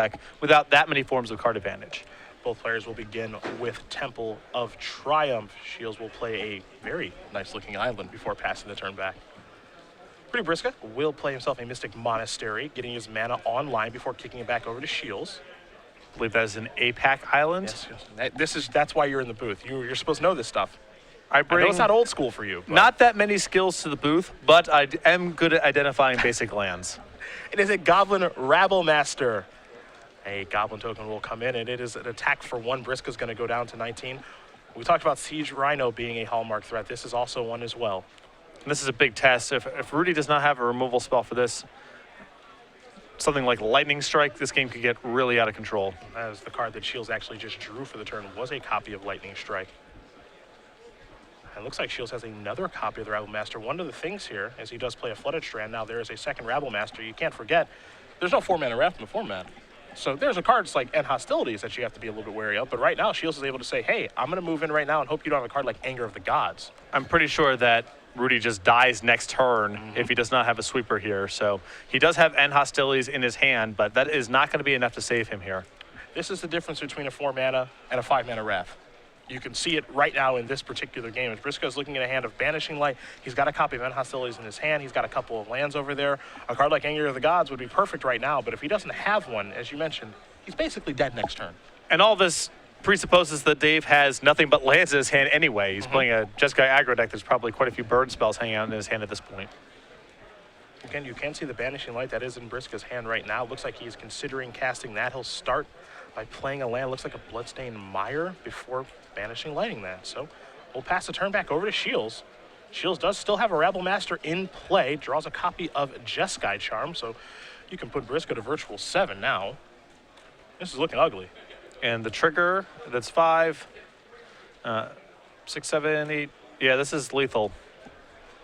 deck without that many forms of card advantage. Both players will begin with Temple of Triumph. Shiels will play a very nice-looking island before passing the turn back. Rudy Brikza will play himself a Mystic Monastery, getting his mana online before kicking it back over to Shiels. I believe that is an APAC island. Yes. That's why you're in the booth. You're supposed to know this stuff. I know it's not old school for you. Not that many skills to the booth, but I am good at identifying basic lands. It is a Goblin Rabble Master. A Goblin token will come in, and it is an attack for 1. Brikza is going to go down to 19. We talked about Siege Rhino being a hallmark threat. This is also one as well. And this is a big test. If Rudy does not have a removal spell for this, something like Lightning Strike, this game could get really out of control. That is the card that Shiels actually just drew for the turn, was a copy of Lightning Strike. And it looks like Shiels has another copy of the Rabble Master. One of the things here is he does play a Flooded Strand. Now there is a second Rabble Master. You can't forget, there's no 4-mana Wrath in the format. So there's a cards like End Hostilities that you have to be a little bit wary of. But right now, Shiels is able to say, hey, I'm going to move in right now and hope you don't have a card like Anger of the Gods. I'm pretty sure that Rudy just dies next turn if he does not have a sweeper here. So he does have End Hostilities in his hand, but that is not going to be enough to save him here. This is the difference between a 4-mana and a 5-mana Wrath. You can see it right now in this particular game. As Brikza is looking at a hand of Banishing Light, he's got a copy of End Hostilities in his hand. He's got a couple of lands over there. A card like Anger of the Gods would be perfect right now, but if he doesn't have one, as you mentioned, he's basically dead next turn. And all this presupposes that Dave has nothing but lands in his hand anyway. He's playing a Jeskai aggro deck. There's probably quite a few burn spells hanging out in his hand at this point. Again, you can see the Banishing Light that is in Brikza's hand right now. Looks like he's considering casting that. He'll start by playing a land. Looks like a Bloodstained Mire before Banishing Lighting that. So we'll pass the turn back over to Shiels. Shiels does still have a Rabble Master in play. Draws a copy of Jeskai Charm. So you can put Brikza to virtual 7 now. This is looking ugly. And the trigger, that's 5, 6, 7, 8. Yeah, this is lethal.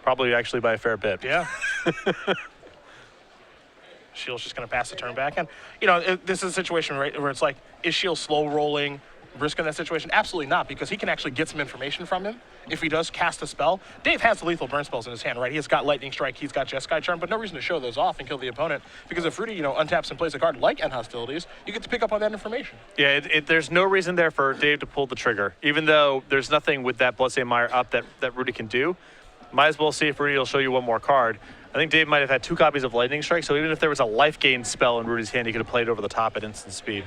Probably actually by a fair bit. Yeah. Shiels just going to pass the turn back. And, you know, this is a situation right, where it's like, is Shiels slow rolling Brikza in that situation? Absolutely not, because he can actually get some information from him if he does cast a spell. Dave has the lethal burn spells in his hand, right? He's got Lightning Strike, he's got Jeskai Charm, but no reason to show those off and kill the opponent, because if Rudy, you know, untaps and plays a card like End Hostilities, you get to pick up on that information. Yeah, there's no reason there for Dave to pull the trigger, even though there's nothing with that Bloodstained Mire up that Rudy can do. Might as well see if Rudy will show you one more card. I think Dave might have had 2 copies of Lightning Strike, so even if there was a life gain spell in Rudy's hand, he could have played over the top at instant speed.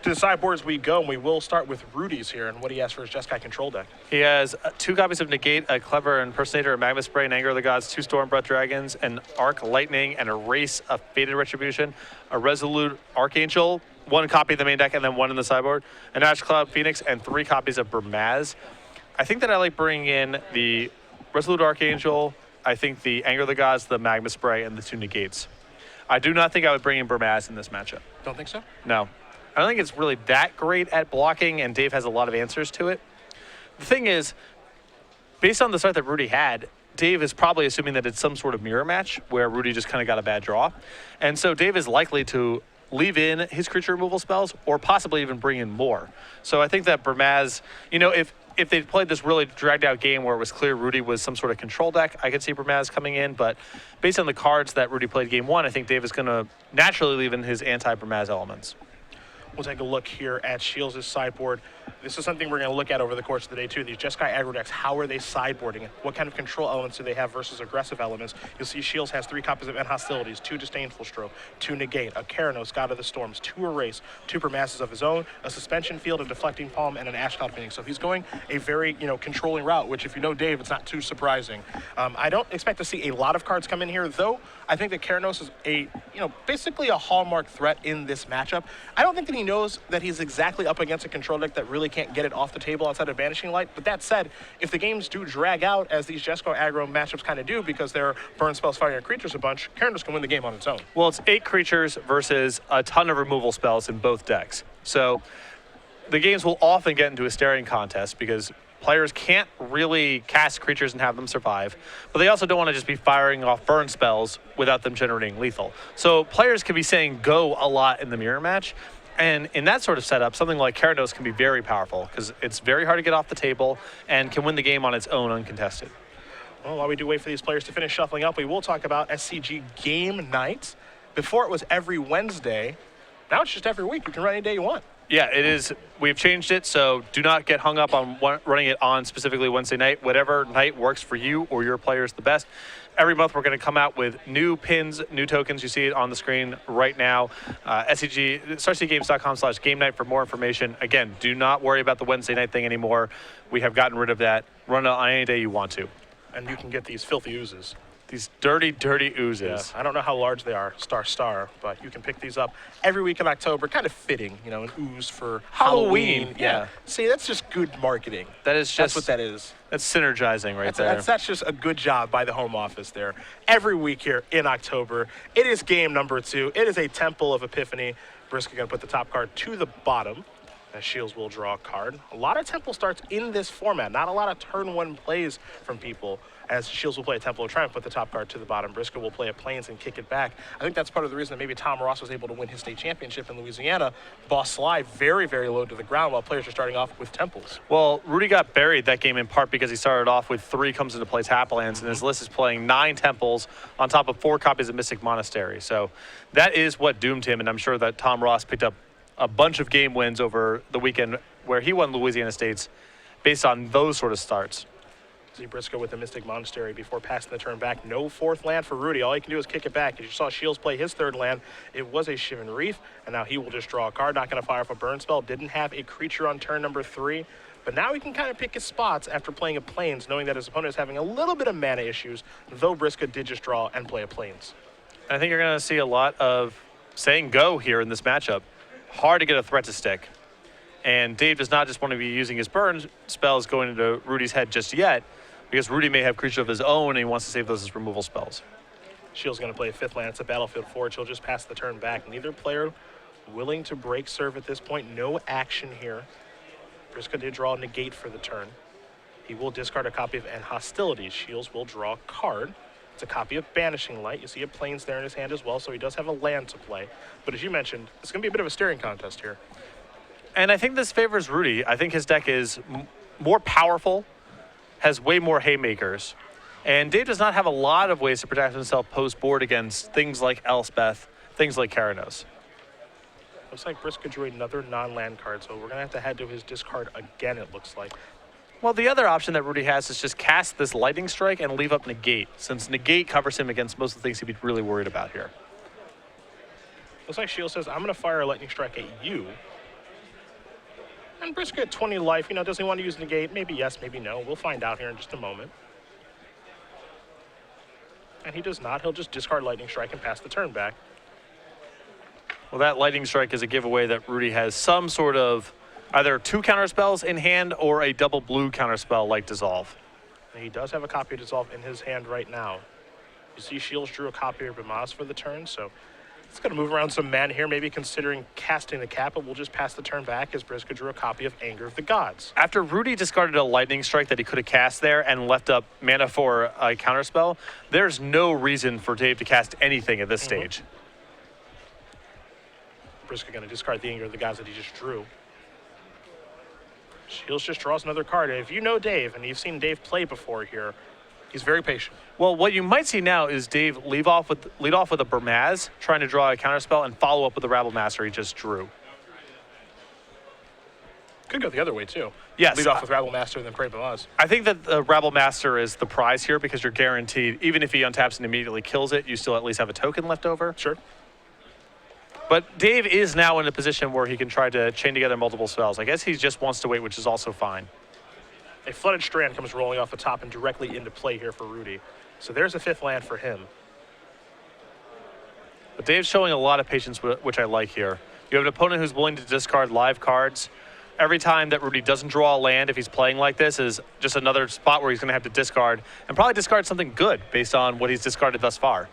To the sideboards we go, and we will start with Rudy's here and what he has for his Jeskai control deck. He has 2 copies of Negate, a Clever Impersonator, a Magma Spray, and Anger of the Gods, 2 Stormbreath Dragons, an Arc Lightning, and a Race of Fated Retribution, a Resolute Archangel, 1 copy of the main deck, and then 1 in the sideboard, an Ash Cloud Phoenix, and 3 copies of Burmaz. I think that I like bringing in the Resolute Archangel, I think the Anger of the Gods, the Magma Spray, and the 2 Negates. I do not think I would bring in Burmaz in this matchup. Don't think so? No. I don't think it's really that great at blocking, and Dave has a lot of answers to it. The thing is, based on the start that Rudy had, Dave is probably assuming that it's some sort of mirror match where Rudy just kind of got a bad draw. And so Dave is likely to leave in his creature removal spells or possibly even bring in more. So I think that Burmaz, you know, if they played this really dragged out game where it was clear Rudy was some sort of control deck, I could see Burmaz coming in. But based on the cards that Rudy played game 1, I think Dave is going to naturally leave in his anti-Burmaz elements. We'll take a look here at Shiels' sideboard. This is something we're going to look at over the course of the day, too. These Jeskai aggro decks, how are they sideboarding? What kind of control elements do they have versus aggressive elements? You'll see Shiels has 3 copies of End Hostilities, 2 Disdainful Stroke, 2 Negate, a Keranos, God of the Storms, 2 Erase, 2 Burmazes of his own, a Suspension Field, a Deflecting Palm, and an Ash Cloud Phoenix. So he's going a very, you know, controlling route, which if you know Dave, it's not too surprising. I don't expect to see a lot of cards come in here, though. I think that Keranos is a, you know, basically a hallmark threat in this matchup. I don't think that he knows that he's exactly up against a control deck that really can't get it off the table outside of Banishing Light. But that said, if the games do drag out, as these Jeskai aggro matchups kind of do, because they're burn spells, fire, and creatures a bunch, Keranos can win the game on its own. Well, it's 8 creatures versus a ton of removal spells in both decks. So the games will often get into a staring contest because players can't really cast creatures and have them survive, but they also don't want to just be firing off burn spells without them generating lethal. So players can be saying go a lot in the mirror match. And in that sort of setup, something like Keranos can be very powerful because it's very hard to get off the table and can win the game on its own uncontested. Well, while we do wait for these players to finish shuffling up, we will talk about SCG Game Night. Before it was every Wednesday. Now it's just every week. You can run any day you want. Yeah, it is. We've changed it, so do not get hung up on running it on specifically Wednesday night. Whatever night works for you or your players the best. Every month we're going to come out with new pins, new tokens. You see it on the screen right now. StarCityGames.com/game night for more information. Again, do not worry about the Wednesday night thing anymore. We have gotten rid of that. Run it on any day you want to. And you can get these filthy oozes. These dirty, dirty oozes. Yeah, I don't know how large they are, star, but you can pick these up every week in October. Kind of fitting, an ooze for Halloween. Yeah. See, that's just good marketing. That's what that is. That's synergizing right there. That's just a good job by the home office there. Every week here in October, it is game number 2. It is a Temple of Epiphany. Brikza going to put the top card to the bottom. As Shiels will draw a card. A lot of Temple starts in this format. Not a lot of turn 1 plays from people. As Shiels will play a Temple of Triumph, put the top card to the bottom. Brikza will play a Plains and kick it back. I think that's part of the reason that maybe Tom Ross was able to win his state championship in Louisiana. Boss slide very, very low to the ground while players are starting off with Temples. Well, Rudy got buried that game in part because he started off with 3 comes into play Taplands, and his list is playing 9 Temples on top of 4 copies of Mystic Monastery. So that is what doomed him, and I'm sure that Tom Ross picked up a bunch of game wins over the weekend where he won Louisiana States based on those sort of starts. See Brikza with the Mystic Monastery before passing the turn back. No 4th land for Rudy. All he can do is kick it back. As you saw Shiels play his 3rd land, it was a Shivan Reef, and now he will just draw a card. Not going to fire off a burn spell. Didn't have a creature on turn number 3, but now he can kind of pick his spots after playing a Plains, knowing that his opponent is having a little bit of mana issues, though Brikza did just draw and play a Plains. I think you're going to see a lot of saying go here in this matchup. Hard to get a threat to stick. And Dave does not just want to be using his burn spells going into Rudy's head just yet, because Rudy may have creature of his own and he wants to save those as removal spells. Shiels going to play a 5th land. It's a battlefield forge. He'll just pass the turn back. Neither player willing to break serve at this point. No action here. Brikza did draw a negate for the turn. He will discard a copy of End Hostilities. Shiels will draw a card. It's a copy of Banishing Light. You see a Plains there in his hand as well, so he does have a land to play. But as you mentioned, it's going to be a bit of a staring contest here. And I think this favors Rudy. I think his deck is more powerful, has way more haymakers. And Dave does not have a lot of ways to protect himself post-board against things like Elspeth, things like Karanos. Looks like Brikza drew another non-land card, so we're going to have to head to his discard again, it looks like. Well, the other option that Rudy has is just cast this Lightning Strike and leave up Negate, since Negate covers him against most of the things he'd be really worried about here. Looks like Shield says, I'm going to fire a Lightning Strike at you. And Brikza at 20 life, does he want to use Negate? Maybe yes, maybe no. We'll find out here in just a moment. And he does not. He'll just discard Lightning Strike and pass the turn back. Well, that Lightning Strike is a giveaway that Rudy has some sort of either 2 counterspells in hand or a double blue counterspell like Dissolve. And he does have a copy of Dissolve in his hand right now. You see Shields drew a copy of Bamaz for the turn, so it's going to move around some mana here, maybe considering casting the cap, but we'll just pass the turn back as Brikza drew a copy of Anger of the Gods. After Rudy discarded a Lightning Strike that he could have cast there and left up mana for a counterspell, there's no reason for Dave to cast anything at this stage. Brikza going to discard the Anger of the Gods that he just drew. Shields just draws another card. And if you know Dave, and you've seen Dave play before here, he's very patient. Well, what you might see now is Dave lead off with a Bermaz, trying to draw a counterspell, and follow up with the Rabble Master he just drew. Could go the other way, too. Yes. Lead off with Rabble Master and then pray Bamaz. I think that the Rabble Master is the prize here because you're guaranteed, even if he untaps and immediately kills it, you still at least have a token left over. Sure. But Dave is now in a position where he can try to chain together multiple spells. I guess he just wants to wait, which is also fine. A Flooded Strand comes rolling off the top and directly into play here for Rudy. So there's a 5th land for him. But Dave's showing a lot of patience, which I like here. You have an opponent who's willing to discard live cards. Every time that Rudy doesn't draw a land, if he's playing like this, is just another spot where he's going to have to discard, and probably discard something good based on what he's discarded thus far.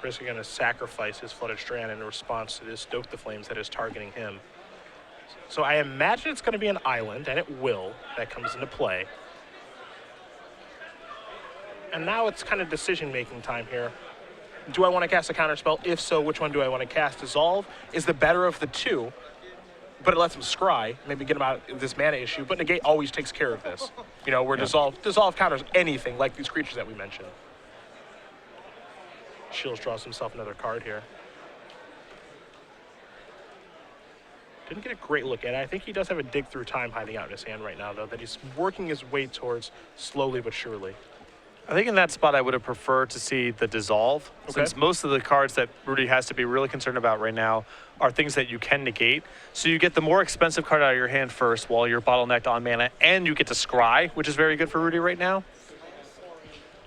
Brikza going to sacrifice his Flooded Strand in response to this Stoke the Flames that is targeting him. So I imagine it's going to be an island, and it will. That comes into play. And now it's kind of decision-making time here. Do I want to cast a counterspell? If so, which one do I want to cast? Dissolve is the better of the two, but it lets him scry, maybe get him out of this mana issue. But Negate always takes care of this. Where Dissolve counters anything like these creatures that we mentioned. Shields draws himself another card here. Didn't get a great look at it. I think he does have a dig through time hiding out in his hand right now, though, that he's working his way towards slowly but surely. I think in that spot I would have preferred to see the dissolve, since most of the cards that Rudy has to be really concerned about right now are things that you can negate. So you get the more expensive card out of your hand first while you're bottlenecked on mana, and you get to scry, which is very good for Rudy right now.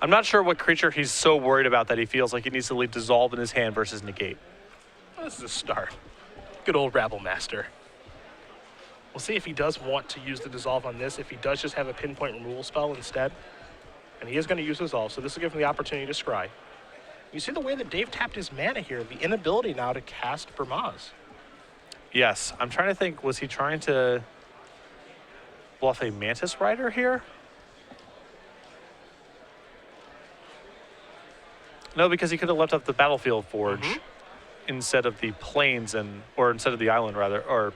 I'm not sure what creature he's so worried about that he feels like he needs to leave dissolve in his hand versus negate. Well, this is a start. Good old Rabble Master. We'll see if he does want to use the dissolve on this, if he does just have a pinpoint removal spell instead. And he is going to use dissolve, so this will give him the opportunity to scry. You see the way that Dave tapped his mana here, the inability now to cast Brikza. Yes, I'm trying to think, was he trying to bluff a Mantis Rider here? No, because he could have left up the Battlefield Forge instead of the plains or instead of the island rather, or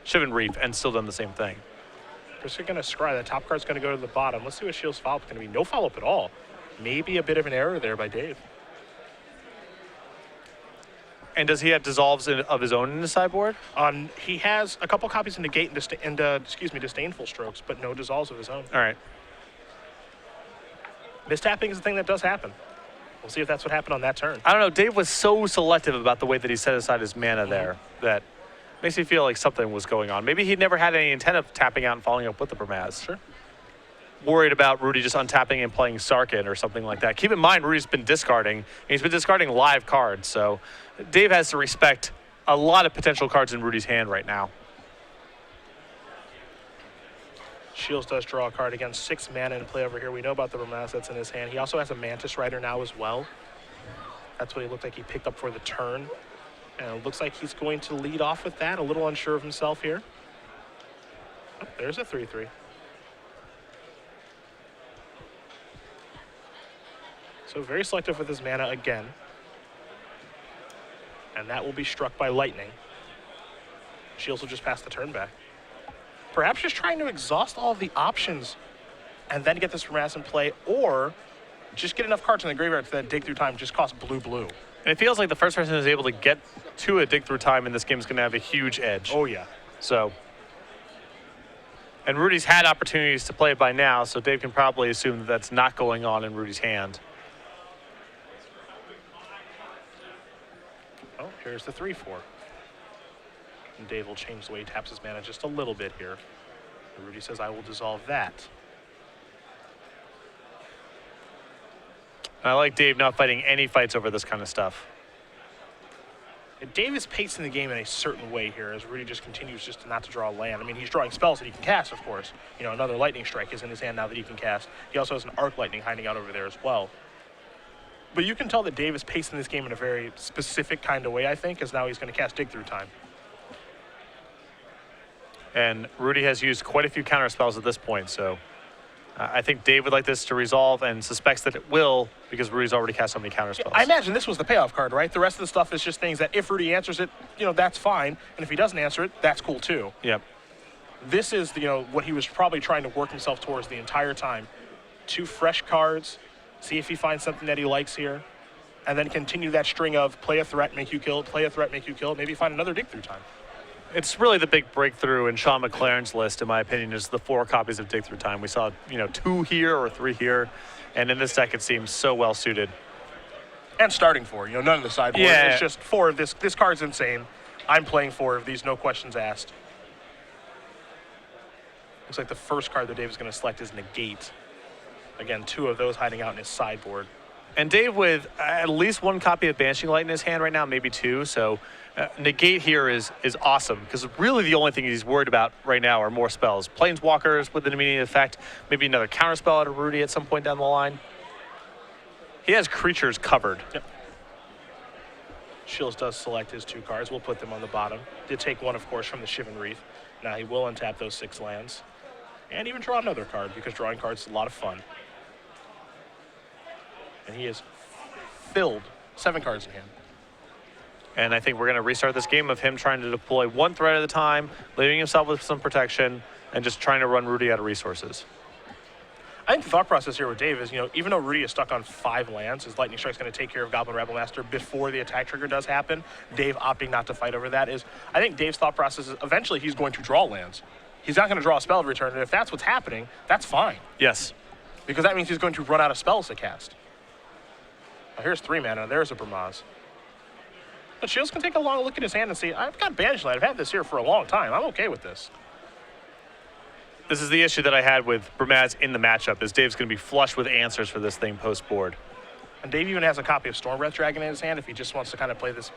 Shivan Reef, and still done the same thing. Just going to scry. The top card's going to go to the bottom. Let's see what Shiels' follow-up is going to be. No follow-up at all. Maybe a bit of an error there by Dave. And does he have dissolves of his own in the sideboard? He has a couple copies of Negate and Disdainful Strokes, but no dissolves of his own. All right. Mistapping is the thing that does happen. We'll see if that's what happened on that turn. I don't know. Dave was so selective about the way that he set aside his mana there that makes me feel like something was going on. Maybe he never had any intent of tapping out and following up with the Brikza. Sure. Worried about Rudy just untapping and playing Sarkhan or something like that. Keep in mind, Rudy's been discarding. And he's been discarding live cards, so Dave has to respect a lot of potential cards in Rudy's hand right now. Shiels does draw a card again. 6 mana in play over here. We know about the Brikza that's in his hand. He also has a Mantis Rider now as well. That's what he looked like he picked up for the turn. And it looks like he's going to lead off with that. A little unsure of himself here. Oh, there's a 3/3. So very selective with his mana again. And that will be struck by lightning. Shiels will just pass the turn back. Perhaps just trying to exhaust all of the options and then get this Brikza in play, or just get enough cards in the graveyard so that dig through time just costs blue. And it feels like the first person who's able to get to a dig through time in this game is going to have a huge edge. Oh, yeah. So, and Rudy's had opportunities to play it by now, so Dave can probably assume that that's not going on in Rudy's hand. Oh, here's the 3/4. And Dave will change the way he taps his mana just a little bit here. And Rudy says, I will dissolve that. And I like Dave not fighting any fights over this kind of stuff. And Dave is pacing the game in a certain way here as Rudy just continues just not to draw a land. I mean, he's drawing spells that he can cast, of course. You know, another Lightning Strike is in his hand now that he can cast. He also has an Arc Lightning hiding out over there as well. But you can tell that Dave is pacing this game in a very specific kind of way, I think, as now he's going to cast Dig Through Time. And Rudy has used quite a few counter spells at this point, so I think Dave would like this to resolve and suspects that it will because Rudy's already cast so many counter spells. I imagine this was the payoff card, right? The rest of the stuff is just things that if Rudy answers it, you know, that's fine. And if he doesn't answer it, that's cool too. Yep. This is, you know, what he was probably trying to work himself towards the entire time. 2 fresh cards, see if he finds something that he likes here, and then continue that string of play a threat, make you kill, play a threat, make you kill, maybe find another dig through time. It's really the big breakthrough in Sean McLaren's list, in my opinion, is the 4 copies of Dig Through Time. We saw, you know, 2 here or 3 here, and in this deck it seems so well suited. And starting 4, you know, none of the sideboard. Yeah. It's just 4 of this. This card's insane. I'm playing 4 of these, no questions asked. Looks like the first card that Dave is going to select is Negate. Again, 2 of those hiding out in his sideboard. And Dave with at least 1 copy of Banishing Light in his hand right now, maybe 2. So Negate here is awesome because really the only thing he's worried about right now are more spells. Planeswalkers with an immediate effect, maybe another counterspell out of Rudy at some point down the line. He has creatures covered. Yep. Shiels does select his 2 cards. We'll put them on the bottom. Did take 1, of course, from the Shivan Reef. Now he will untap those 6 lands. And even draw another card because drawing cards is a lot of fun. And he is filled 7 cards in hand. And I think we're going to restart this game of him trying to deploy 1 threat at a time, leaving himself with some protection, and just trying to run Rudy out of resources. I think the thought process here with Dave is, even though Rudy is stuck on 5 lands, his Lightning Strike's going to take care of Goblin Rebel Master before the attack trigger does happen. Dave opting not to fight over that is, I think Dave's thought process is eventually he's going to draw lands. He's not going to draw a spell every turn, and if that's what's happening, that's fine. Yes. Because that means he's going to run out of spells to cast. Now here's 3 mana, there's a Brikza. But Shiels can take a long look at his hand and see, I've got Banishing Light, I've had this here for a long time, I'm okay with this. This is the issue that I had with Brikza in the matchup, is Dave's going to be flush with answers for this thing post-board. And Dave even has a copy of Stormbreath Dragon in his hand if he just wants to kind of play this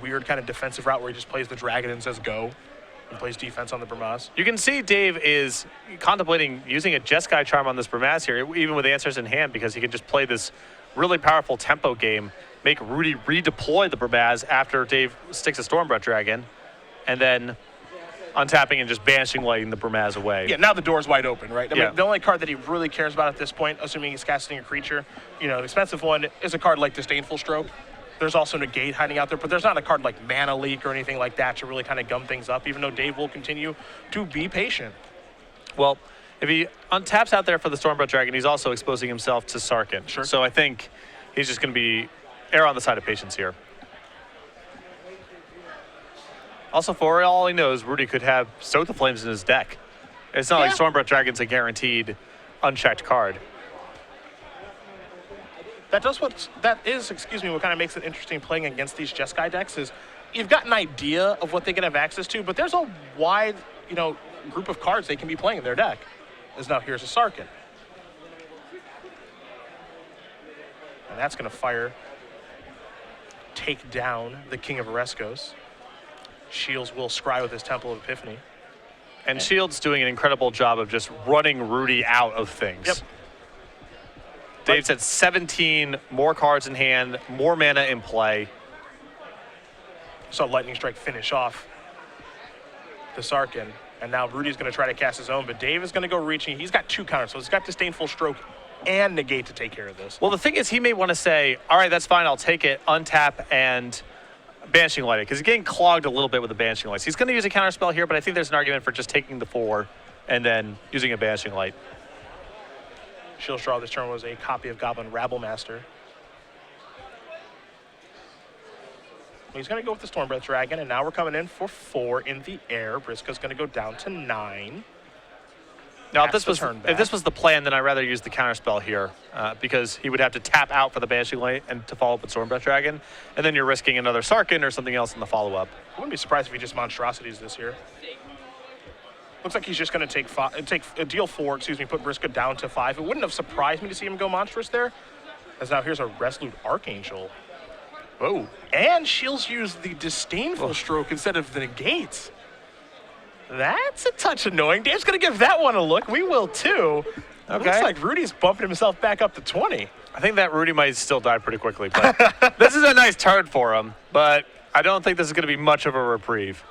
weird kind of defensive route where he just plays the dragon and says go and plays defense on the Brikza. You can see Dave is contemplating using a Jeskai Charm on this Brikza here, even with answers in hand, because he can just play this really powerful tempo game, make Rudy redeploy the Brikza after Dave sticks a Stormbreath Dragon, and then untapping and just Banishing Lighting the Brikza away. Yeah, now the door's wide open, right? I Yeah. mean, the only card that he really cares about at this point, assuming he's casting a creature, an expensive one, is a card like Disdainful Stroke. There's also Negate hiding out there, but there's not a card like Mana Leak or anything like that to really kind of gum things up, even though Dave will continue to be patient. Well, if he untaps out there for the Stormbreath Dragon, he's also exposing himself to Sarkhan. Sure. So I think he's just going to be err on the side of patience here. Also, for all he knows, Rudy could have Stoke the Flames in his deck. It's not like Stormbreath Dragon's a guaranteed unchecked card. What kind of makes it interesting playing against these Jeskai decks is you've got an idea of what they can have access to, but there's a wide, group of cards they can be playing in their deck. As now here's a Sarkhan. And that's going to take down the King of Oreskos. Shields will scry with his Temple of Epiphany. And Shields doing an incredible job of just running Rudy out of things. Yep. Dave's at 17, more cards in hand, more mana in play. Saw Lightning Strike finish off the Sarkhan. And now Rudy's going to try to cast his own, but Dave is going to go reaching. He's got 2 counters, so he's got Disdainful Stroke and Negate to take care of this. Well, the thing is, he may want to say, all right, that's fine, I'll take it, untap, and Banishing Light it, because he's getting clogged a little bit with the Banishing Lights. He's going to use a counter spell here, but I think there's an argument for just taking the 4 and then using a Banishing Light. Shield's draw this turn was a copy of Goblin Rabble Master. He's going to go with the Stormbreath Dragon, and now we're coming in for 4 in the air. Briscoe's going to go down to 9. Now, if this was the plan, then I'd rather use the counterspell here, because he would have to tap out for the Banishing Light and to follow up with Stormbreath Dragon, and then you're risking another Sarkhan or something else in the follow-up. I wouldn't be surprised if he just Monstrosities this year. Looks like he's just going to deal 4, put Briscoe down to 5. It wouldn't have surprised me to see him go Monstrous there, as now here's a Resolute Archangel. Oh. And Shields used the Disdainful Stroke instead of the Negate. That's a touch annoying. Dave's going to give that one a look. We will too. Okay. Looks like Rudy's bumping himself back up to 20. I think that Rudy might still die pretty quickly, but this is a nice turn for him, but I don't think this is going to be much of a reprieve.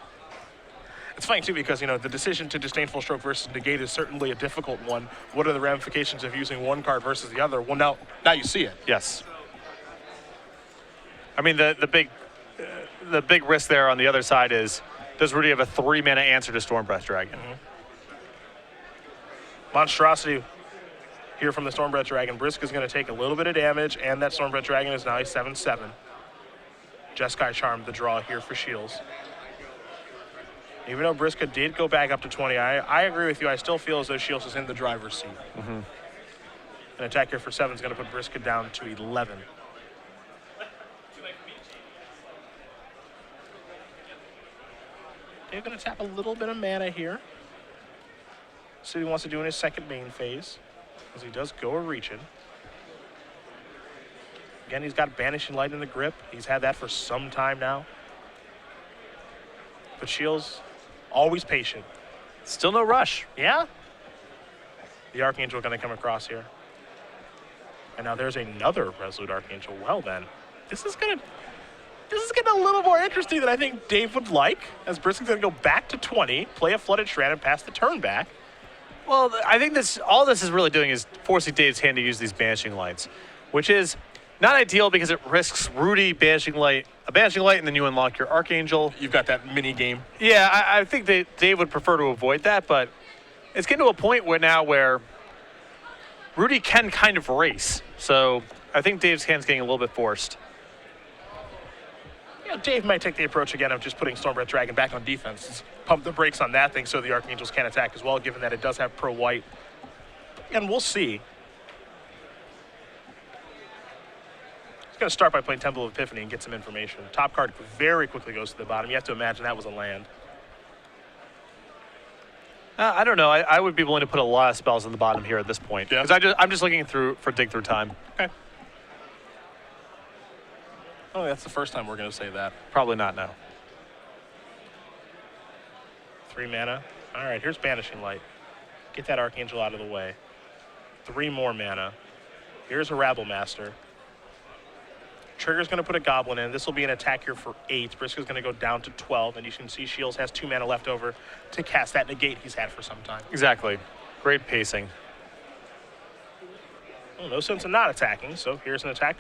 It's funny too because, the decision to Disdainful Stroke versus Negate is certainly a difficult one. What are the ramifications of using one card versus the other? Well, now you see it. Yes. I mean, the big risk there on the other side is, does Rudy have a 3-mana answer to Stormbreath Dragon? Mm-hmm. Monstrosity here from the Stormbreath Dragon. Brisk is going to take a little bit of damage, and that Stormbreath Dragon is now a 7/7. Jeskai Charm, the draw here for Shields. Even though Briska did go back up to 20, I agree with you. I still feel as though Shields is in the driver's seat. Mm-hmm. An attack here for 7 is going to put Briska down to 11. They're going to tap a little bit of mana here. See what he wants to do in his second main phase, as he does go a reaching. Again, he's got Banishing Light in the grip. He's had that for some time now. But Shields, always patient. Still no rush. Yeah. The Archangel going to come across here. And now there's another Resolute Archangel. Well then, this is getting a little more interesting than I think Dave would like, as Briscoe's going to go back to 20, play a Flooded Strand, and pass the turn back. Well, I think all this is really doing is forcing Dave's hand to use these Banishing Lights, which is not ideal because it risks Rudy a Banishing Light, and then you unlock your Archangel. You've got that mini game. Yeah, I think that Dave would prefer to avoid that, but it's getting to a point where Rudy can kind of race. So I think Dave's hand's getting a little bit forced. You know, Dave might take the approach again of just putting Stormbreath Dragon back on defense. Pump the brakes on that thing so the Archangels can attack as well, given that it does have pro-white. And we'll see. He's going to start by playing Temple of Epiphany and get some information. Top card very quickly goes to the bottom. You have to imagine that was a land. I don't know. I would be willing to put a lot of spells on the bottom here at this point. Yeah. Because I'm just looking through for dig through time. Okay. Oh, that's the first time we're going to say that. Probably not now. 3 mana. All right, here's Banishing Light. Get that Archangel out of the way. 3 more mana. Here's a Rabble Master. Trigger's going to put a Goblin in. This will be an attack here for 8. Brikza's going to go down to 12, and you can see Shiels has 2 mana left over to cast that negate he's had for some time. Exactly. Great pacing. Well, no sense in not attacking, so here's an attack.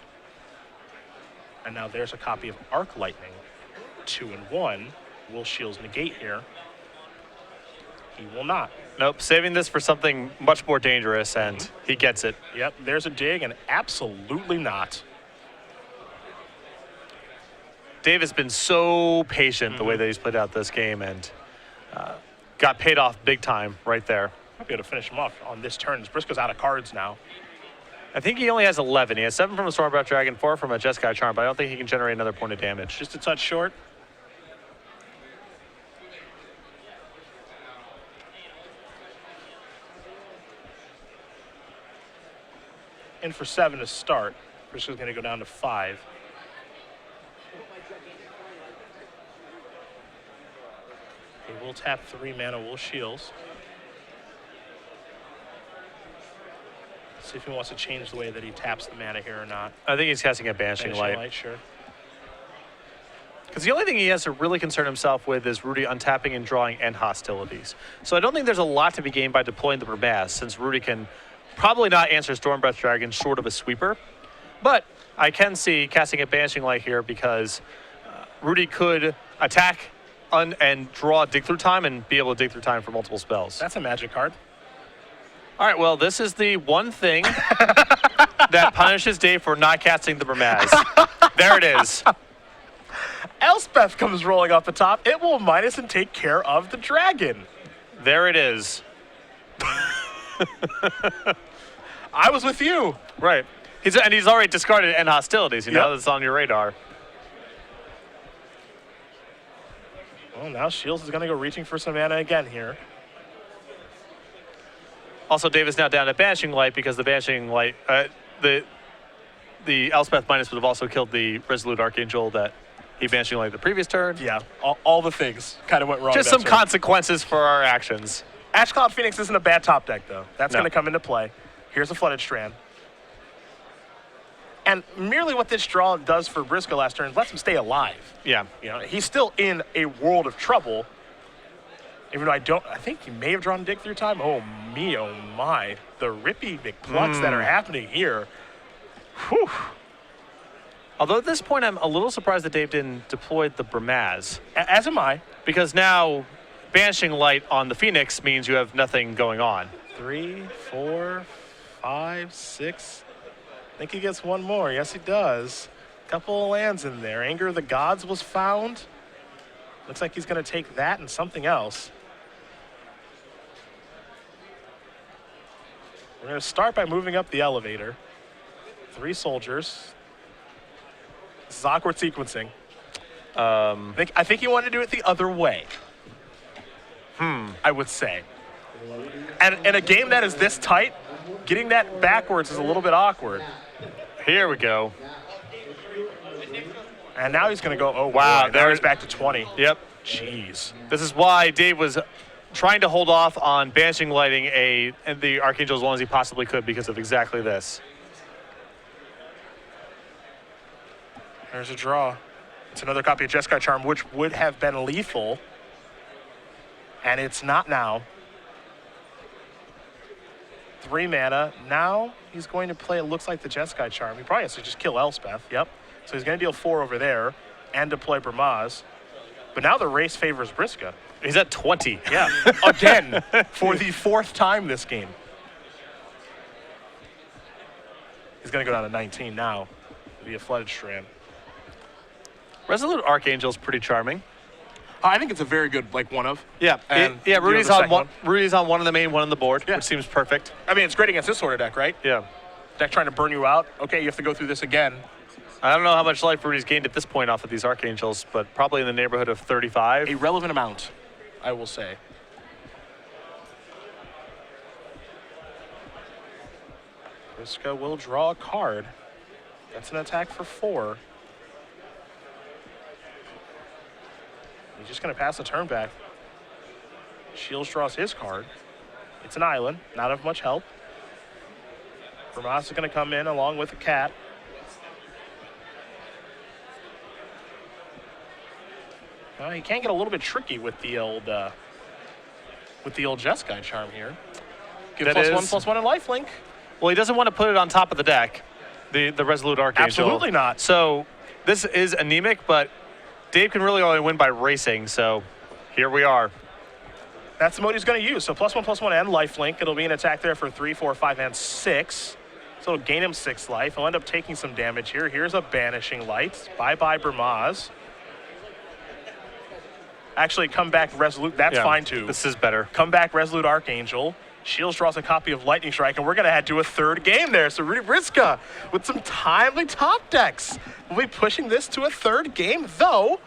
And now there's a copy of Arc Lightning. 2 and 1. Will Shiels negate here? He will not. Nope, saving this for something much more dangerous, and he gets it. Yep, there's a dig, and absolutely not. Dave has been so patient the way that he's played out this game, and got paid off big time right there. Might be able to finish him off on this turn. Brikza's out of cards now. I think he only has 11. He has 7 from a Stormbreath Dragon, 4 from a Jeskai Charm, but I don't think he can generate another point of damage. Just a touch short. In for 7 to start. Brikza's going to go down to 5. He will tap 3 mana, will Shiels. See if he wants to change the way that he taps the mana here or not. I think he's casting a Banishing Light. Sure. Because the only thing he has to really concern himself with is Rudy untapping and drawing end hostilities. So I don't think there's a lot to be gained by deploying the Brikza, since Rudy can probably not answer Stormbreath Dragon short of a sweeper. But I can see casting a Banishing Light here because Rudy could attack and draw dig through time and be able to dig through time for multiple spells. That's a magic card. All right, well, this is the one thing that punishes Dave for not casting the Brikza. There it is. Elspeth comes rolling off the top. It will minus and take care of the dragon. There it is. I was with you. Right. He's already discarded end hostilities, you know, Yep. that's on your radar. Well, now Shiels is going to go reaching for some mana again here. Also, Dave is now down at Banishing Light because the Banishing Light, the Elspeth minus would have also killed the Resolute Archangel that he Banishing Light the previous turn. Yeah, all the things kind of went wrong. Just that some turn. consequences for our actions. Ash Cloud Phoenix isn't a bad top deck, though. That's No. going to come into play. Here's a Flooded Strand. And merely what this draw does for Brikza last turn lets him stay alive. Yeah. You know, he's still in a world of trouble. Even though I think he may have drawn Dig Through Time. Oh me, oh my. The rippy McPlucks that are happening here. Whew. Although at this point, I'm a little surprised that Dave didn't deploy the Brikza, As am I. because now Banishing Light on the Phoenix means you have nothing going on. 3, 4, 5, 6. I think he gets one more. Yes, he does. Couple of lands in there. Anger of the Gods was found. Looks like he's going to take that and something else. We're going to start by moving up the elevator. 3 soldiers. This is awkward sequencing. I think he wanted to do it the other way. I would say. And in a game that is this tight, getting that backwards is a little bit awkward. Here we go. And now he's going to go, oh, Wow, boy. Now he's back to 20. Yep. Jeez. This is why Dave was trying to hold off on Banishing Lighting the Archangel as long as he possibly could because of exactly this. There's a draw. It's another copy of Jeskai Charm, which would have been lethal. And it's not now. 3 mana. Now he's going to play, it looks like, the Jeskai Charm. He probably has to just kill Elspeth. Yep. So he's going to deal 4 over there and deploy Brikza. But now the race favors Brikza. He's at 20. Yeah. Again, for the 4th time this game. going to go down to 19 now via Flooded Strand. Resolute Archangel's pretty charming. I think it's a very good, like, one of. Yeah, And, yeah. you know, Rudy's the on second one. Rudy's on one on the main, one on the board, Yeah. which seems perfect. I mean, it's great against this sort of deck, right? Yeah. Deck trying to burn you out. Okay, you have to go through this again. I don't know how much life Rudy's gained at this point off of these Archangels, but probably in the neighborhood of 35. A relevant amount, I will say. Brikza will draw a card. That's an attack for 4. He's just going to pass the turn back. Shiels draws his card. It's an island, not of much help. Vermas is going to come in along with a cat. He can get a little bit tricky with the old Jeskai charm here. Give That +1/+1 in lifelink. Well, he doesn't want to put it on top of the deck, the Resolute Archangel. Absolutely not. So this is anemic, but Dave can really only win by racing, so here we are. That's the mode he's going to use. So +1/+1 and lifelink. It'll be an attack there for 3, 4, 5, and 6. So it'll gain him 6 life. He'll end up taking some damage here. Here's a Banishing Light. Bye-bye, Bermaz. Actually, come back Resolute. That's Yeah, fine, too. This is better. Come back Resolute Archangel. Shiels draws a copy of Lightning Strike, and we're going to head to a third game there. So Rudy Brikza with some timely top decks. We'll be pushing this to a third game, though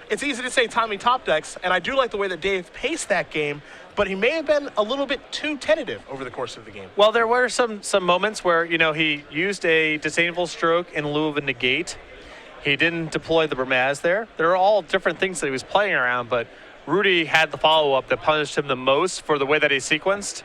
it's easy to say timely top decks, and I do like the way that Dave paced that game, but he may have been a little bit too tentative over the course of the game. Well, there were some moments where, you know, he used a disdainful stroke in lieu of a negate. He didn't deploy the Bermaz there. There are all different things that he was playing around, but Rudy had the follow-up that punished him the most for the way that he sequenced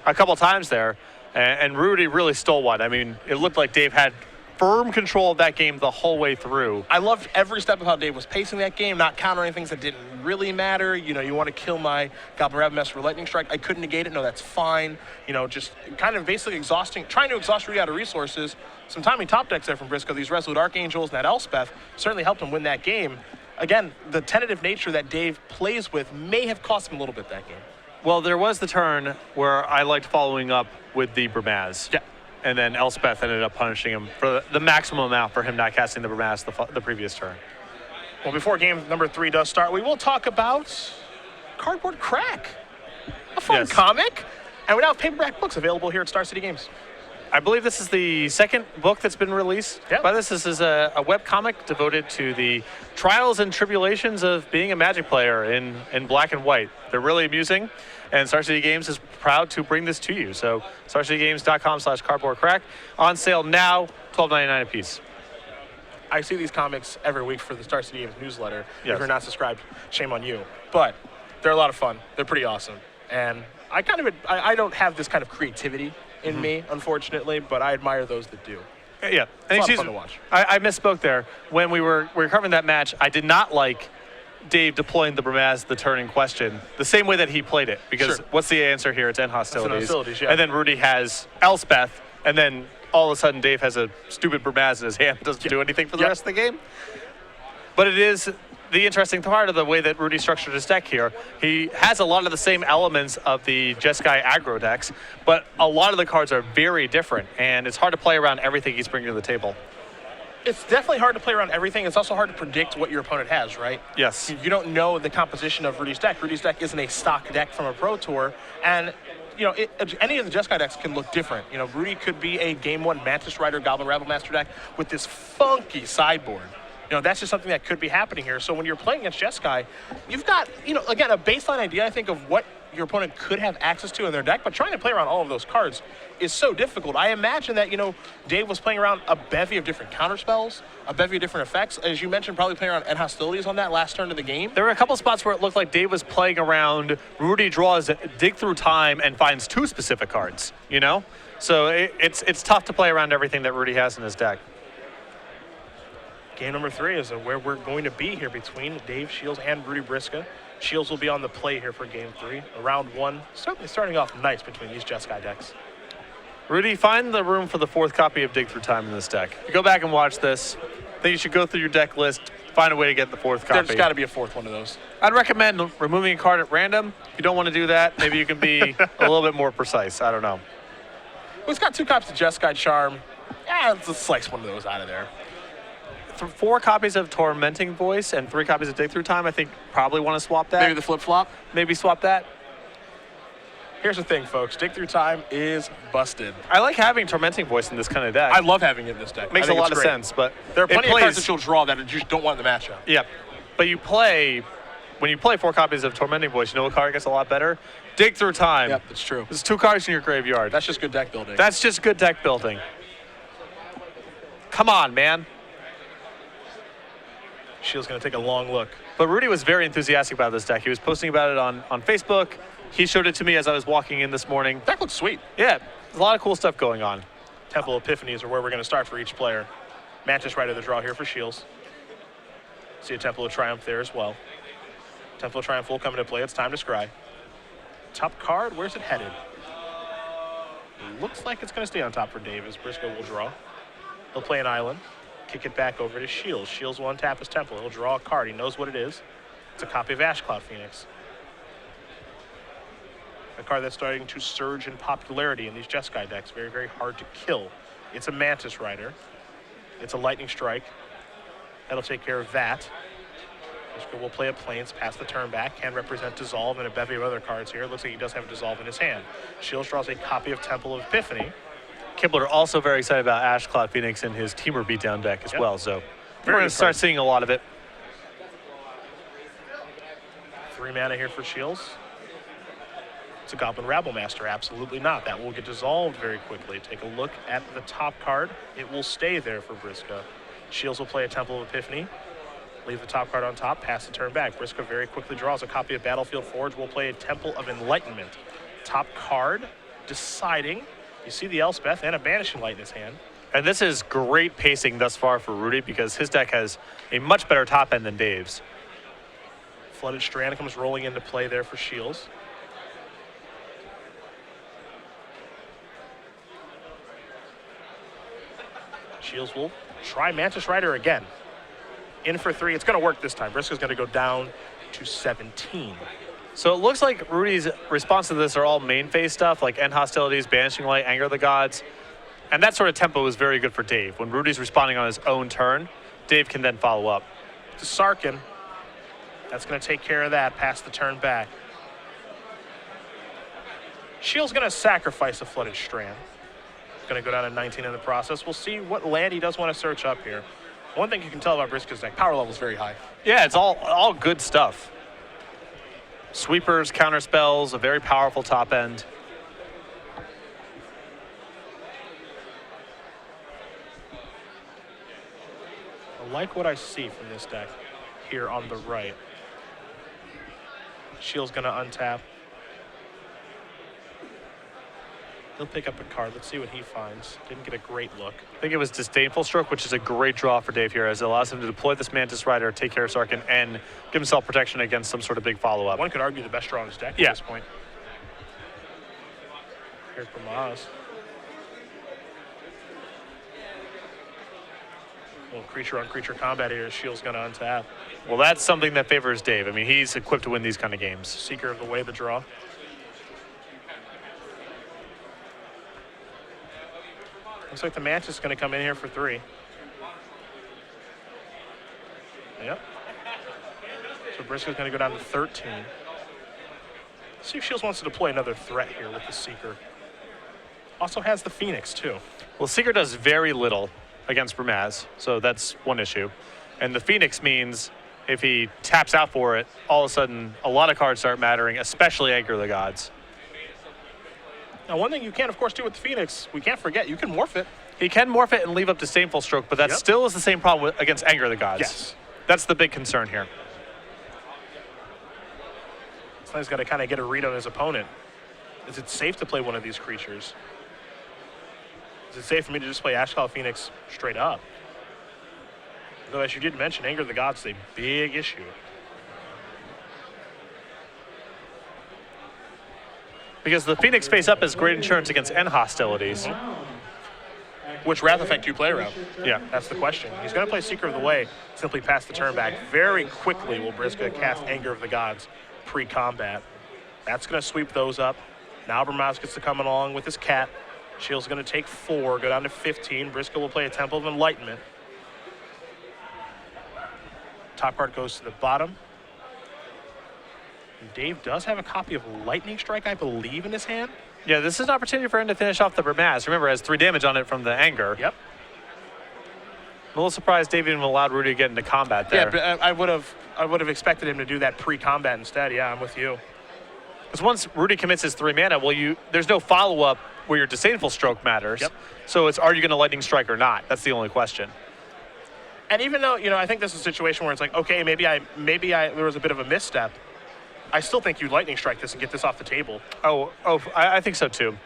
a couple times there, and Rudy really stole one. I mean, it looked like Dave had firm control of that game the whole way through. I loved every step of how Dave was pacing that game, not countering things that didn't really matter. You know, you want to kill my Goblin Rabbit Master for Lightning Strike. I couldn't negate it. No, that's fine. You know, just kind of basically trying to exhaust Rudy out of resources. Some timely top decks there from Brikza. These Resolute Archangels and that Elspeth certainly helped him win that game. Again, the tentative nature that Dave plays with may have cost him a little bit that game. Well, there was the turn where I liked following up with the Bermaz. Yeah. And then Elspeth ended up punishing him for the maximum amount for him not casting the Bermaz the previous turn. Well, before game number 3 does start, we will talk about Cardboard Crack, a fun Yes. comic. And we now have paperback books available here at Star City Games. I believe this is the second book that's been released Yep. by this. This is a web comic devoted to the trials and tribulations of being a Magic player in black and white. They're really amusing, and Star City Games is proud to bring this to you. So starcitygames.com/cardboardcrack. On sale now, $12.99 a piece. I see these comics every week for the Star City Games newsletter. Yes. If you're not subscribed, shame on you. But they're a lot of fun. They're pretty awesome. And I don't have this kind of creativity in me, unfortunately, but I admire those that do. Yeah, It's a lot of fun to watch. I misspoke there. When we were covering that match, I did not like Dave deploying the Bermaz the turn in question the same way that he played it. Because Sure. what's the answer here? It's end hostilities. hostilities, yeah. And then Rudy has Elspeth, and then all of a sudden Dave has a stupid Bermaz in his hand that doesn't do anything for the rest of the game. But it is the interesting part of the way that Rudy structured his deck here. He has a lot of the same elements of the Jeskai aggro decks, but a lot of the cards are very different, and it's hard to play around everything he's bringing to the table. It's definitely hard to play around everything. It's also hard to predict what your opponent has, right? Yes. You don't know the composition of Rudy's deck. Rudy's deck isn't a stock deck from a Pro Tour, and you know, any of the Jeskai decks can look different. You know, Rudy could be a Game 1 Mantis Rider Goblin Rabble Master deck with this funky sideboard. You know, that's just something that could be happening here. So when you're playing against Jeskai, you've got, you know, again, a baseline idea, I think, of what your opponent could have access to in their deck, but trying to play around all of those cards is so difficult. I imagine that, you know, Dave was playing around a bevy of different counterspells, a bevy of different effects. As you mentioned, probably playing around end hostilities on that last turn of the game. There were a couple spots where it looked like Dave was playing around. Rudy draws Dig Through Time and finds 2 specific cards, you know? So it's tough to play around everything that Rudy has in his deck. Game number 3 is where we're going to be here between Dave Shiels and Rudy Brikza. Shiels will be on the play here for game 3. Round 1, certainly starting off nice between these Jeskai decks. Rudy, find the room for the 4th copy of Dig Through Time in this deck. If you go back and watch this, I think you should go through your deck list, find a way to get the 4th copy. There's got to be a 4th one of those. I'd recommend removing a card at random. If you don't want to do that, maybe you can be a little bit more precise. I don't know. Well, he's got 2 copies of Jeskai Charm. let's just slice one of those out of there. 4 copies of Tormenting Voice and 3 copies of Dig Through Time. I think probably want to swap that. Maybe the flip-flop. Maybe swap that. Here's the thing, folks. Dig Through Time is busted. I like having Tormenting Voice in this kind of deck. I love having it in this deck. Makes a lot of sense, but there are plenty of plays, cards that you'll draw that you just don't want in the matchup. Yep. But when you play 4 copies of Tormenting Voice, you know what card gets a lot better? Dig Through Time. Yep, that's true. There's 2 cards in your graveyard. That's just good deck building. That's just good deck building. Come on, man. Shiels going to take a long look. But Rudy was very enthusiastic about this deck. He was posting about it on Facebook. He showed it to me as I was walking in this morning. Deck looks sweet. Yeah, there's a lot of cool stuff going on. Temple Epiphanies are where we're going to start for each player. Mantis right of the draw here for Shiels. See a Temple of Triumph there as well. Temple of Triumph will come into play. It's time to scry. Top card, where's it headed? Looks like it's going to stay on top for Dave as Brikza will draw. He'll play an island. Kick it back over to Shiels. Shiels will untap his Temple. He'll draw a card. He knows what it is. It's a copy of Ash Cloud Phoenix. A card that's starting to surge in popularity in these Jeskai decks. Very, very hard to kill. It's a Mantis Rider. It's a Lightning Strike. That'll take care of that. Brikza will play a Plains, pass the turn back, can represent Dissolve and a bevy of other cards here. It looks like he does have a Dissolve in his hand. Shiels draws a copy of Temple of Epiphany. Kibler also very excited about Ash Cloud Phoenix in his Teamer Beatdown deck as well, so we're going to start seeing a lot of it. 3 mana here for Shiels. It's a Goblin Rabble Master. Absolutely not. That will get dissolved very quickly. Take a look at the top card. It will stay there for Brikza. Shiels will play a Temple of Epiphany. Leave the top card on top, pass the turn back. Brikza very quickly draws a copy of Battlefield Forge. Will play a Temple of Enlightenment. Top card, deciding. You see the Elspeth and a Banishing Light in his hand. And this is great pacing thus far for Rudy because his deck has a much better top end than Dave's. Flooded Strand comes rolling into play there for Shiels. Shiels will try Mantis Rider again. In for 3. It's going to work this time. Brikza's going to go down to 17. So it looks like Rudy's response to this are all main phase stuff, like End Hostilities, Banishing Light, Anger of the Gods. And that sort of tempo is very good for Dave. When Rudy's responding on his own turn, Dave can then follow up. To Sarkin. That's going to take care of that. Pass the turn back. Shiel's going to sacrifice a Flooded Strand. Going to go down to 19 in the process. We'll see what land he does want to search up here. One thing you can tell about Brikza's deck, power level is very high. Yeah, it's all good stuff. Sweepers, counter spells, a very powerful top end. I like what I see from this deck here on the right. Shiel's going to untap. He'll pick up a card. Let's see what he finds. Didn't get a great look. I think it was Disdainful Stroke, which is a great draw for Dave here, as it allows him to deploy this Mantis Rider, take care of Sarkin, and give himself protection against some sort of big follow-up. One could argue the best draw in his deck at this point. Here's Brikza. Little creature-on-creature combat here. Shield's going to untap. Well, that's something that favors Dave. I mean, he's equipped to win these kind of games. Seeker of the Way, the draw. Looks like the Mantis is going to come in here for 3. Yep. So Brikza's going to go down to 13. Let's see if Shields wants to deploy another threat here with the Seeker. Also has the Phoenix, too. Well, Seeker does very little against Brumaz, so that's one issue. And the Phoenix means if he taps out for it, all of a sudden a lot of cards start mattering, especially Anger of the Gods. Now, one thing you can, of course, do with the Phoenix, we can't forget, you can morph it. He can morph it and leave up Disdainful Stroke, but that still is the same problem against Anger of the Gods. Yes. That's the big concern here. So he's got to kind of get a read on his opponent. Is it safe to play one of these creatures? Is it safe for me to just play Ash Cloud Phoenix straight up? Though, as you did mention, Anger of the Gods is a big issue. Because the Phoenix face up is great insurance against End Hostilities. Which Wrath effect do you play around? Yeah. That's the question. He's going to play Seeker of the Way, simply pass the turn back. Very quickly will Brikza cast Anger of the Gods pre-combat. That's going to sweep those up. Now Brumaz gets to come along with his cat. Shiels is going to take 4, go down to 15. Brikza will play a Temple of Enlightenment. Top card goes to the bottom. And Dave does have a copy of Lightning Strike, I believe, in his hand. Yeah, this is an opportunity for him to finish off the Brikza. Remember, it has 3 damage on it from the anger. Yep. I'm a little surprised Dave even allowed Rudy to get into combat there. Yeah, but I would have expected him to do that pre-combat instead. Yeah, I'm with you. Because once Rudy commits his 3 mana, well, there's no follow-up where your Disdainful Stroke matters. Yep. So it's, are you going to Lightning Strike or not? That's the only question. And even though, I think this is a situation where it's like, okay, maybe there was a bit of a misstep. I still think you Lightning Strike this and get this off the table. I think so too.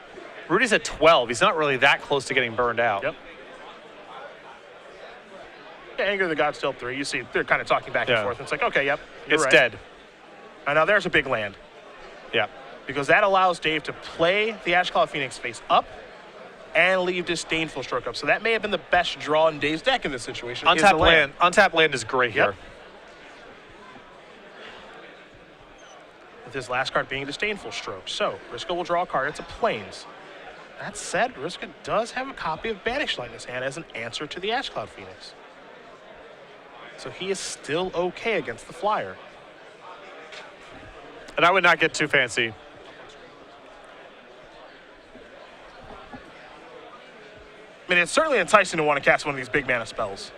Rudy's at 12. He's not really that close to getting burned out. Yep. Yeah, Anger of the Gods still 3. You see, they're kind of talking back and forth. It's like, okay, yep, you're it's right. dead. And now there's a big land. Yeah. Because that allows Dave to play the Ash Cloud Phoenix face up and leave Disdainful Stroke up. So that may have been the best draw in Dave's deck in this situation. Untapped land is great here. Yep. With his last card being Disdainful Stroke. So Brikza will draw a card. It's a Plains. That said, Brikza does have a copy of Banished Light in his hand as an answer to the Ash Cloud Phoenix. So he is still okay against the flyer. And I would not get too fancy. I mean, it's certainly enticing to want to cast one of these big mana spells.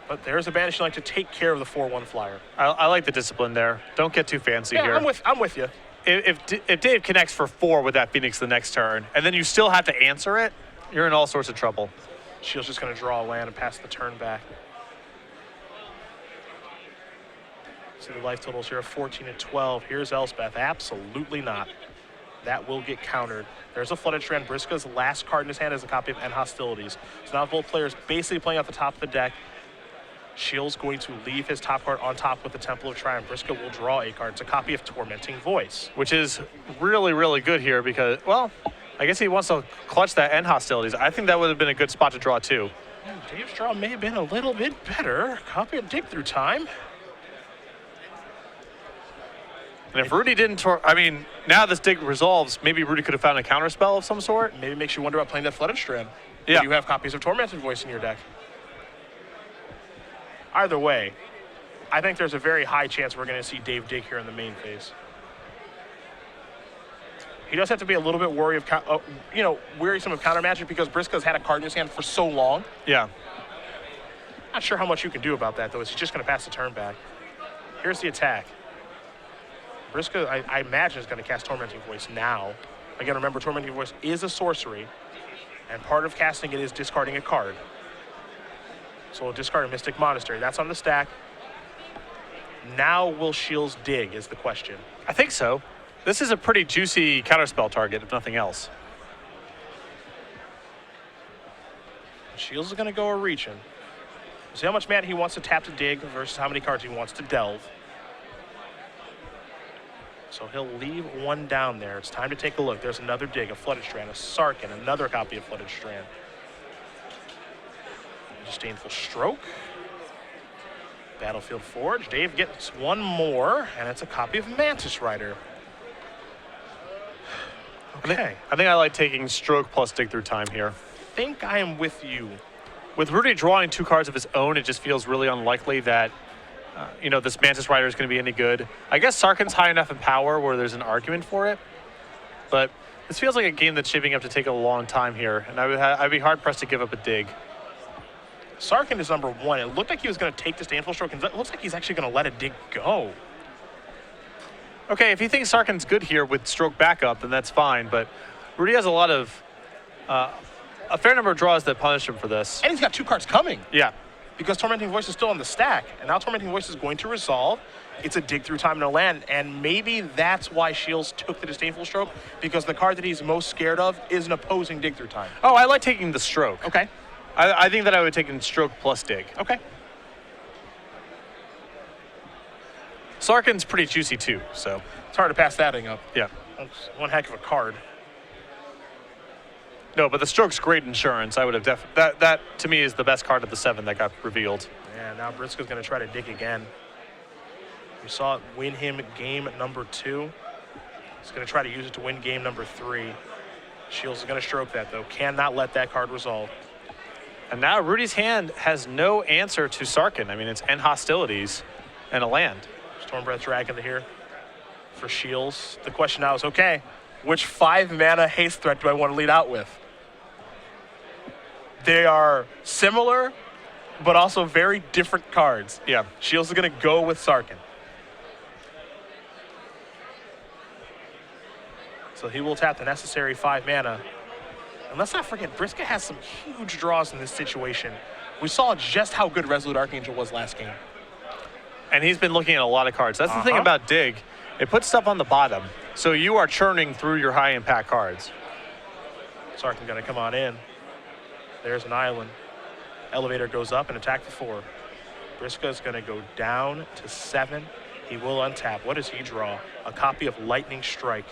But there's a Banishing Light to take care of the 4/1 flyer. I like the discipline there. Don't get too fancy here. I'm with you. If Dave connects for 4 with that Phoenix the next turn, and then you still have to answer it, you're in all sorts of trouble. Shields just going to draw a land and pass the turn back. See the life totals here of 14 and 12. Here's Elspeth. Absolutely not. That will get countered. There's a Flooded Strand. Brikza's last card in his hand is a copy of End Hostilities. So now both players basically playing off the top of the deck. Shields going to leave his top card on top with the Temple of Triumph. Brikza will draw a card. It's a copy of Tormenting Voice. Which is really, really good here because, well, I guess he wants to clutch that End Hostilities. I think that would have been a good spot to draw too. Dave's draw may have been a little bit better. Copy of Dig Through Time. And if Rudy didn't, now this dig resolves, maybe Rudy could have found a counterspell of some sort. Maybe makes you wonder about playing that Flooded Strand. Yeah. You have copies of Tormented Voice in your deck. Either way, I think there's a very high chance we're going to see Dave dig here in the main phase. He does have to be a little bit wearisome of counter magic because Brikza's had a card in his hand for so long. Yeah. Not sure how much you can do about that, though. He's just going to pass the turn back. Here's the attack. Brikza, I imagine, is going to cast Tormenting Voice now. Again, remember, Tormenting Voice is a sorcery, and part of casting it is discarding a card. So we'll discard a Mystic Monastery. That's on the stack. Now will Shields dig is the question. I think so. This is a pretty juicy counterspell target, if nothing else. Shields is going to go a reaching. See how much mana he wants to tap to dig versus how many cards he wants to delve. So he'll leave one down there. It's time to take a look. There's another dig, a Flooded Strand, a Sarkhan, another copy of Flooded Strand. Disdainful Stroke. Battlefield Forge. Dave gets one more, and it's a copy of Mantis Rider. Okay. I think I like taking Stroke plus Dig Through Time here. I think I am with you. With Rudy drawing 2 cards of his own, it just feels really unlikely that this Mantis Rider is going to be any good. I guess Sarkhan's high enough in power where there's an argument for it, but this feels like a game that's shaping up to take a long time here, and I'd be hard-pressed to give up a dig. Sarkhan is number 1. It looked like he was going to take Disdainful Stroke, and it looks like he's actually going to let a dig go. Okay, if he thinks Sarkhan's good here with Stroke backup, then that's fine, but Rudy has a lot of, a fair number of draws that punish him for this. And he's got 2 cards coming. Yeah. Because Tormenting Voice is still on the stack, and now Tormenting Voice is going to resolve. It's a Dig Through Time and a land, and maybe that's why Shields took the Disdainful Stroke, because the card that he's most scared of is an opposing Dig Through Time. Oh, I like taking the Stroke. Okay. I think that I would take in Stroke plus Dig. Okay. Sarkhan's pretty juicy too, so. It's hard to pass that thing up. Yeah. That's one heck of a card. No, but the Stroke's great insurance. I would have that to me is the best card of the 7 that got revealed. Yeah, now Brikza's going to try to dig again. We saw it win him game number 2. He's going to try to use it to win game number 3. Shiels is going to stroke that, though. Cannot let that card resolve. And now Rudy's hand has no answer to Sarkin. I mean, it's end hostilities and a land. Stormbreath Dragon here for Shiels. The question now is, okay, which 5-mana haste threat do I want to lead out with? They are similar, but also very different cards. Yeah. Shiels is going to go with Sarkin. So he will tap the necessary 5 mana. And let's not forget, Brikza has some huge draws in this situation. We saw just how good Resolute Archangel was last game. And he's been looking at a lot of cards. That's the thing about Dig. It puts stuff on the bottom, so you are churning through your high-impact cards. Sarkin going to come on in. There's an island. Elevator goes up and attack for 4. Brikza is going to go down to 7. He will untap. What does he draw? A copy of Lightning Strike.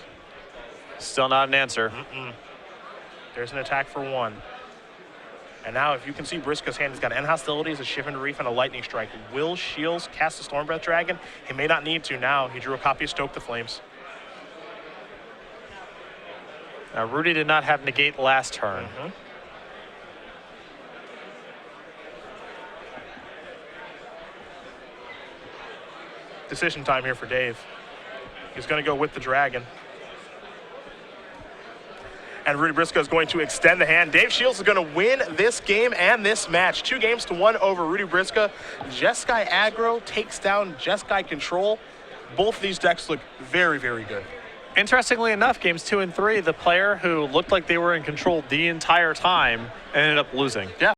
Still not an answer. There's an attack for 1. And now, if you can see, Brikza's hand has got End Hostilities, a Shivan Reef, and a Lightning Strike. Will Shiels cast the Stormbreath Dragon? He may not need to now. He drew a copy of Stoke the Flames. Now, Rudy did not have negate last turn. Decision time here for Dave. He's going to go with the Dragon. And Rudy Brikza is going to extend the hand. Dave Shiels is going to win this game and this match. 2-1 over Rudy Brikza. Jeskai aggro takes down Jeskai control. Both of these decks look very, very good. Interestingly enough, games 2 and 3, the player who looked like they were in control the entire time ended up losing. Yeah.